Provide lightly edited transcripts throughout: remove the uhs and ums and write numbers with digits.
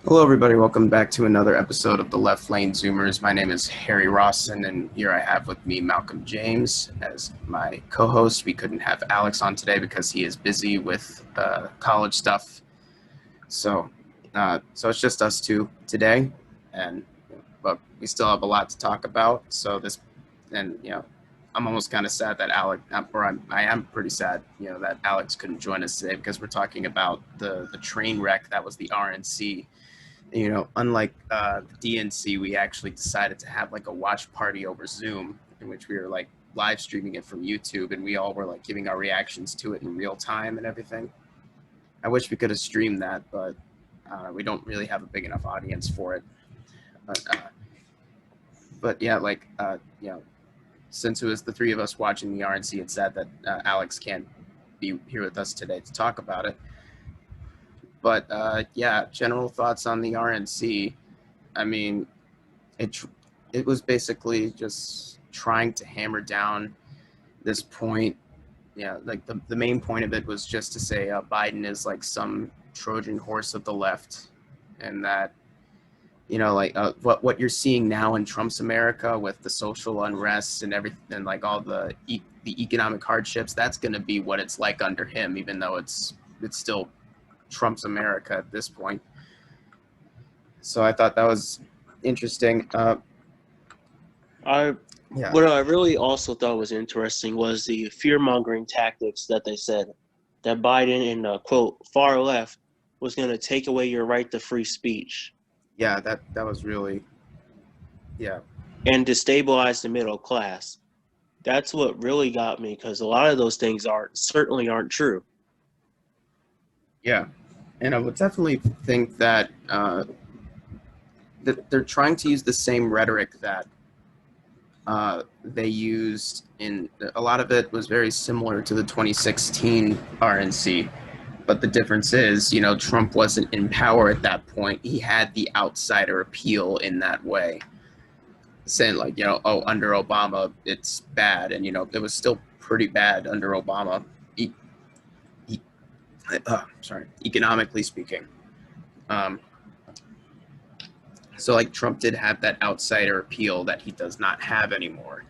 Hello, everybody. Welcome back to another episode of the Left Lane Zoomers. My name is Harry Rawson, and here I have with me Malcolm James as my co-host. We couldn't have Alex on today because he is busy with college stuff. So it's just us two today, and but we still have a lot to talk about. And I'm almost kind of sad that I am pretty sad, that Alex couldn't join us today because we're talking about the train wreck that was the RNC. Unlike the DNC, we actually decided to have like a watch party over Zoom in which we were like live streaming it from YouTube, and we all were like giving our reactions to it in real time and everything. I wish we could have streamed that, but we don't really have a big enough audience for it. But yeah, since it was the three of us watching the RNC, it's sad that Alex can't be here with us today to talk about it. But yeah, general thoughts on the RNC. I mean, it was basically just trying to hammer down this point. Yeah, like the main point of it was just to say Biden is like some Trojan horse of the left, and that what you're seeing now in Trump's America with the social unrest and everything, like all the economic hardships, that's going to be what it's like under him, even though it's still Trump's America at this point. So I thought that was interesting. I Yeah, What I really also thought was interesting was the fear-mongering tactics that they said that Biden and the quote far left was going to take away your right to free speech yeah, that was really, yeah, and destabilize the middle class. That's what really got me because a lot of those things certainly aren't true. yeah, and I would definitely think that that they're trying to use the same rhetoric that they used in a lot of it was very similar to the 2016 RNC. But the difference is, Trump wasn't in power at that point. He had the outsider appeal in that way, saying like, oh, under Obama it's bad, and it was still pretty bad under Obama, e- e- sorry, economically speaking. Um, so like Trump did have that outsider appeal that he does not have anymore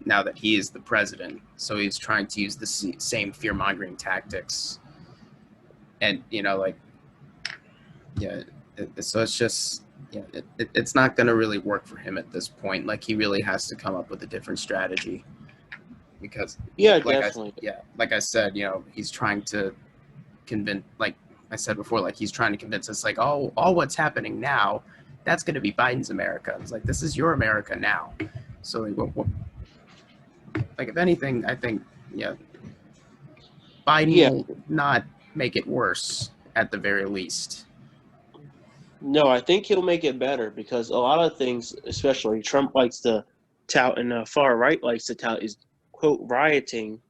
now that he is the president. So he's trying to use the same fear mongering tactics, and yeah, so it's just it's not going to really work for him at this point. Like he really has to come up with a different strategy because Yeah, definitely. like I said, he's trying to convince, like I said before, like he's trying to convince us like, oh, all what's happening now, that's going to be Biden's America. It's like, this is your America now. So like if anything, I think Biden Yeah, will not make it worse at the very least. no, I think he'll make it better because a lot of things, especially Trump likes to tout and the far right likes to tout, is quote rioting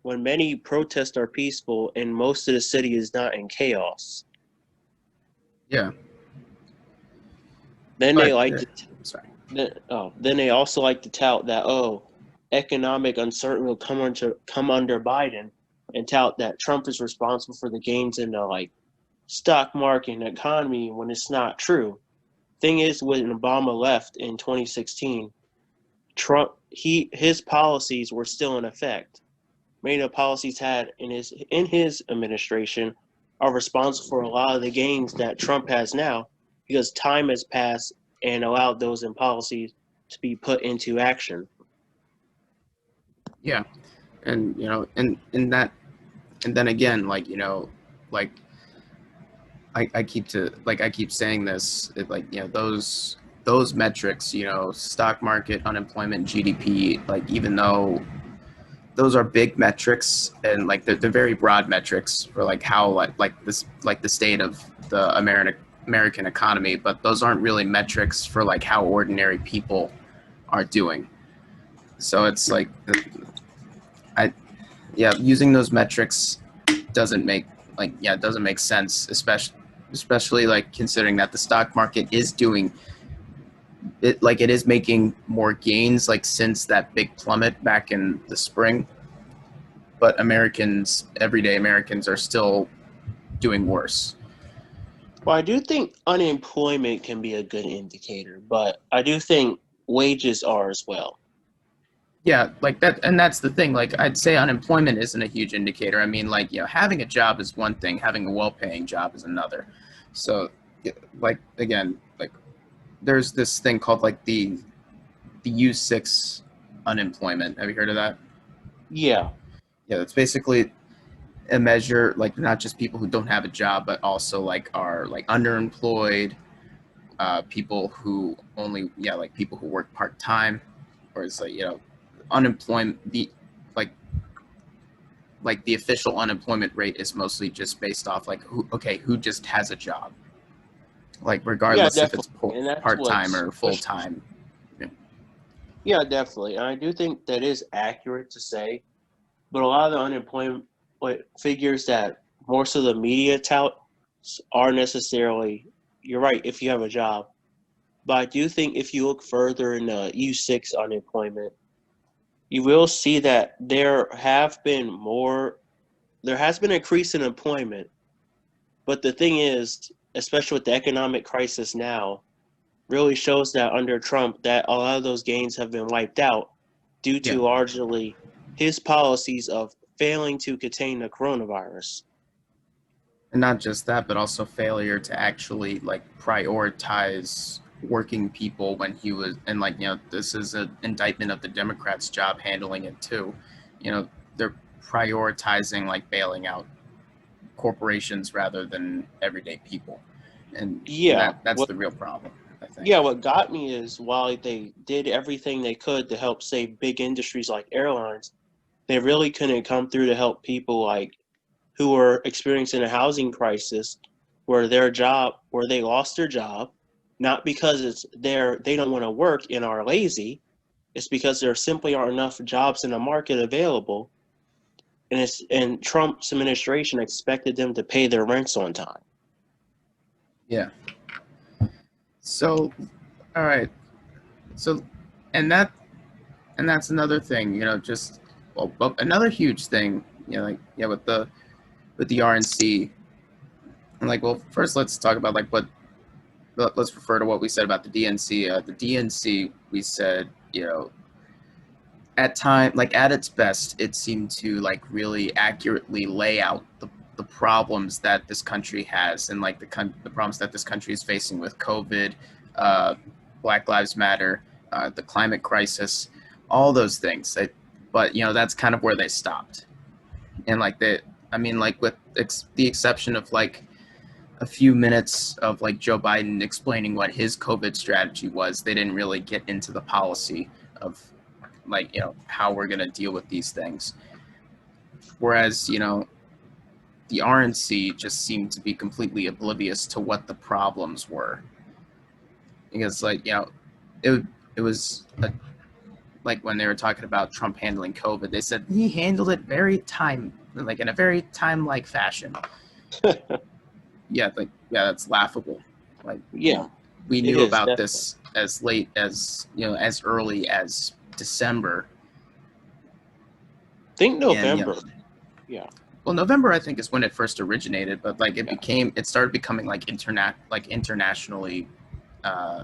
when many protests are peaceful and most of the city is not in chaos. Yeah, Then they but like to sorry. then they also like to tout that economic uncertainty will come under Biden, and tout that Trump is responsible for the gains in the stock market and economy when it's not true. Thing is, when Obama left in 2016, his policies were still in effect. Many of the policies had in his administration are responsible for a lot of the gains that Trump has now because time has passed and allowed those in policies to be put into action. Yeah, and and then again, like I keep saying this, those metrics, stock market, unemployment, GDP, like even though those are big metrics and like they're very broad metrics for like how like the state of the American economy, but those aren't really metrics for like how ordinary people are doing. So it's like I yeah, using those metrics doesn't make it doesn't make sense, especially like considering that the stock market is doing it, like it is making more gains like since that big plummet back in the spring, but everyday Americans are still doing worse. Well, I do think unemployment can be a good indicator, but I do think wages are as well. Yeah, like that, and that's the thing. Like, I'd say unemployment isn't a huge indicator. I mean, like, having a job is one thing, having a well-paying job is another. So, like, again, like, there's this thing called like the U6 unemployment. Have you heard of that? Yeah, Yeah, that's basically a measure, like, not just people who don't have a job, but also like are like underemployed, people who only, like people who work part time, or it's like, unemployment. Like like the official unemployment rate is mostly just based off like who just has a job, like yeah, regardless if it's definitely, and that's part time what's or full push. time. Yeah, definitely, and I do think that is accurate to say. But a lot of the unemployment figures that most of the media tout are necessarily, you're right, if you have a job. But I do think if you look further in the U6 unemployment, you will see that there has been an increase in employment. But the thing is, especially with the economic crisis now, really shows that under Trump that a lot of those gains have been wiped out due Yeah, to largely his policies of failing to contain the coronavirus. and not just that, but also failure to actually like prioritize working people when he was, and like, this is an indictment of the Democrats' job handling it too. They're prioritizing like bailing out corporations rather than everyday people, and Yeah, that's the real problem, I think. what got me is while they did everything they could to help save big industries like airlines, they really couldn't come through to help people like who were experiencing a housing crisis where they lost their job, not because they don't want to work and are lazy. It's because there simply aren't enough jobs in the market available, and Trump's administration expected them to pay their rents on time. Yeah. So, all right. So, and that and that's another thing. Just, well, another huge thing. Like, with the RNC, and like, well, first let's talk about like let's refer to what we said about the DNC. The DNC, we said, at its best, it seemed to like really accurately lay out the problems that this country has, and like the problems that this country is facing with COVID, uh, Black Lives Matter, the climate crisis, all those things. But that's kind of where they stopped. And like I mean, like with the exception of like a few minutes of like Joe Biden explaining what his COVID strategy was, they didn't really get into the policy of like, how we're going to deal with these things. Whereas, the RNC just seemed to be completely oblivious to what the problems were. Because like, it was like when they were talking about Trump handling COVID, they said he handled it like in a very time-like fashion. Yeah, that's laughable. Like, Yeah, we it knew is about definitely. this as late as, as early as December. Think And November. Yeah. well, November I think is when it first originated, but like Yeah. it started becoming like internationally uh,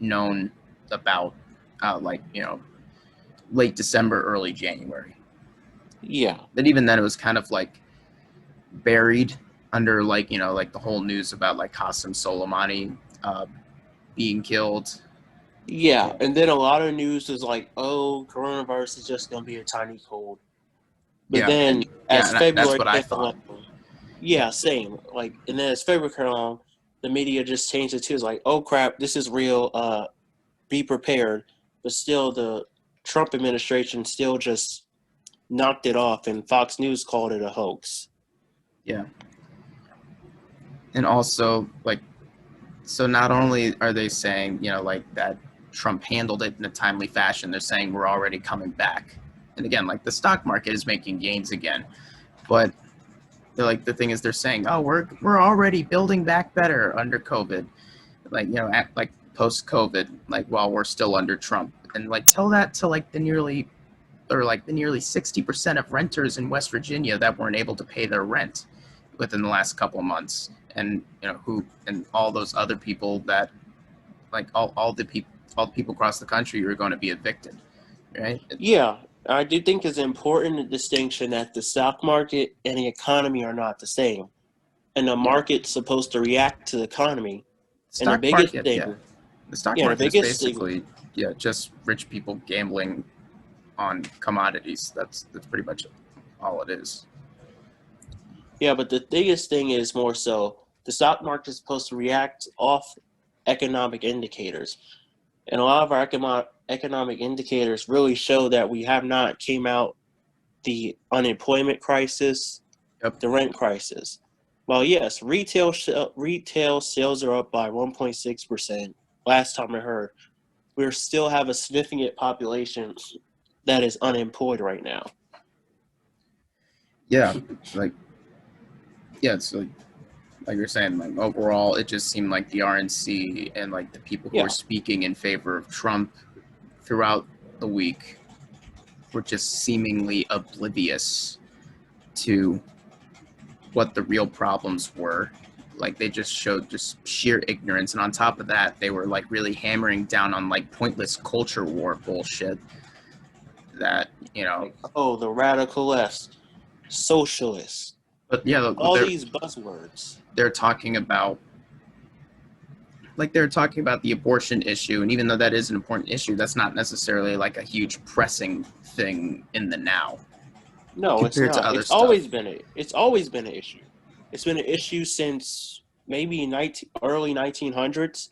known about, like, late December, early January. Yeah. But even then, it was kind of like buried under like, like the whole news about like Qasem Soleimani, being killed. Yeah. Yeah, And then a lot of news is like, oh, coronavirus is just going to be a tiny cold. But yeah, then and yeah, as and that's February what I came thought. along, yeah, same. Like, and then as February came along, the media just changed it to it's like, oh crap, this is real. Be prepared. But still, the Trump administration still just knocked it off, and Fox News called it a hoax. Yeah, and also like, so not only are they saying, like that Trump handled it in a timely fashion, they're saying we're already coming back. And again, like the stock market is making gains again, but they're like, the thing is, they're saying, oh, we're already building back better under COVID, like, like post COVID, like while we're still under Trump, and like tell that to like the nearly 60% of renters in West Virginia that weren't able to pay their rent within the last couple of months. and who and all those other people that like all the people across the country are going to be evicted, right? Yeah, I do think it's an important distinction that the stock market and the economy are not the same. And the Yeah, market's supposed to react to the economy. And stock market, yeah, the stock the market is biggest thing, basically just rich people gambling on commodities. That's pretty much all it is. yeah, but the biggest thing is more so the stock market is supposed to react off economic indicators. And a lot of our economic indicators really show that we have not came out the unemployment crisis, Yep. the rent crisis. Well, yes, retail sales are up by 1.6%. Last time I heard, we still have a significant population that is unemployed right now. Yeah, like it's like you're saying, like overall, it just seemed like the RNC and like the people who Yeah. were speaking in favor of Trump throughout the week were just seemingly oblivious to what the real problems were. Like they just showed just sheer ignorance, and on top of that, they were like really hammering down on like pointless culture war bullshit. That Like, oh, the radical left, socialists, but yeah, all these buzzwords. they're talking about they're talking about the abortion issue, and even though that is an important issue, that's not necessarily like a huge pressing thing in the now No, it's compared to not. other stuff. It's always been an issue. It's been an issue since maybe early 1900s.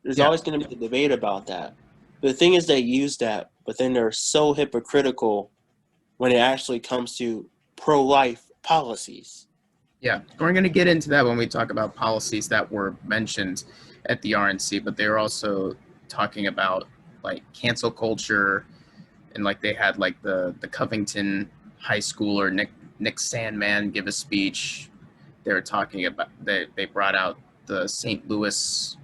There's Yeah, always going to be a debate about that. The thing is, they use that, but then they're so hypocritical when it actually comes to pro-life policies. yeah, we're going to get into that when we talk about policies that were mentioned at the RNC, but they're also talking about like cancel culture, and like they had like the Covington high schooler Nick Sandman give a speech. They were talking about they brought out the St. Louis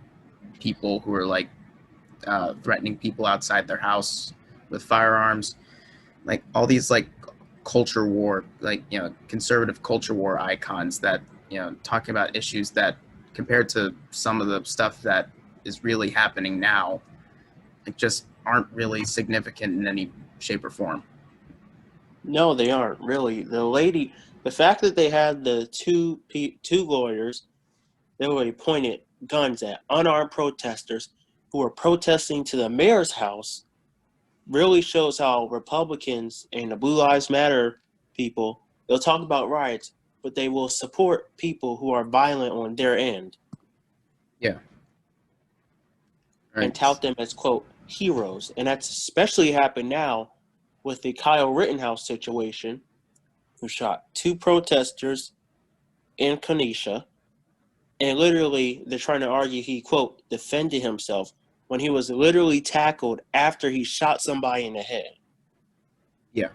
people who were like threatening people outside their house with firearms, like all these like culture war, like conservative culture war icons that talking about issues that compared to some of the stuff that is really happening now, like just aren't really significant in any shape or form. No, they aren't really. The fact that they had the two lawyers, they were pointed guns at unarmed protesters who were protesting to the mayor's house, really shows how Republicans and the Blue Lives Matter people, they'll talk about riots, but they will support people who are violent on their end. Yeah. And Right. tout them as, quote, heroes. And that's especially happened now with the Kyle Rittenhouse situation, who shot two protesters in Kenosha. And literally, they're trying to argue he, quote, defended himself when he was literally tackled after he shot somebody in the head. Yeah.